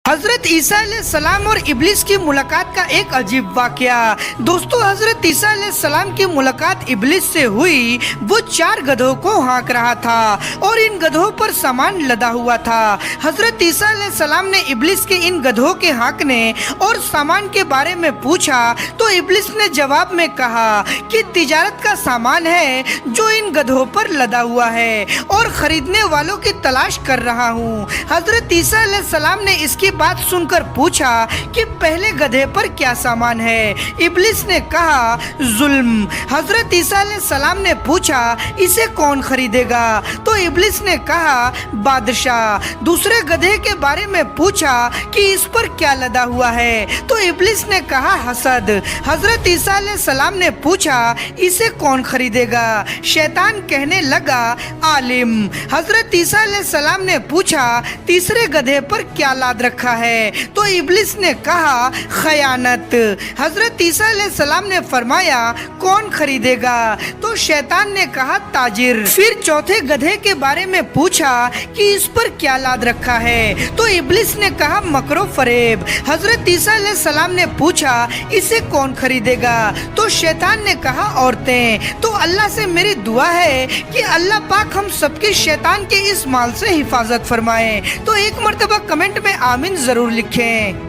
हजरत ईसा अलैहिस्सलाम और इब्लिस की मुलाकात का एक अजीब वाकया। दोस्तों, हजरत ईसा अलैहिस्सलाम की मुलाकात इब्लिस से हुई। वो 4 गधों को हाँक रहा था और इन गधों पर सामान लदा हुआ था। हजरत ईसा अलैहिस्सलाम ने इब्लिस के इन गधों के हाँकने और सामान के बारे में पूछा तो इब्लिस ने जवाब में कहा कि तिजारत का सामान है जो इन गधों पर लदा हुआ है और खरीदने वालों की तलाश कर रहा हूँ। हजरत ईसा अलैहिस्सलाम ने इसकी बात सुनकर पूछा कि पहले गधे पर क्या सामान है। इब्लिस ने कहा, जुल्म। हजरत ईसा अलैहिस्सलाम ने पूछा, इसे कौन खरीदेगा? तो इब्लिस ने कहा, बादशाह। दूसरे गधे के बारे में पूछा कि इस पर क्या लदा हुआ है। तो इब्लिस ने कहा, हसद। हजरत ईसा अलैहिस्सलाम ने पूछा, इसे कौन खरीदेगा? शैतान कहने लगा, आलिम। हजरत ईसा अलैहिस्सलाम ने पूछा, तीसरे गधे पर क्या लाद रखा है? तो इब्लिस ने कहा, खयानत। हजरत ईसा अलैहिस्सलाम ने फरमाया, कौन खरीदेगा? तो शैतान ने कहा, ताजिर। फिर चौथे गधे के बारे में पूछा कि इस पर क्या लाद रखा है? तो इब्लिस ने कहा, मकरो फरेब। हजरत ईसा अलैहिस्सलाम ने पूछा, इसे कौन खरीदेगा? तो शैतान ने कहा, औरतें। तो अल्लाह से मेरी दुआ है कि अल्लाह पाक हम सबकी शैतान के इस माल से हिफाजत फरमाए। तो एक मर्तबा कमेंट में आमीन जरूर लिखें।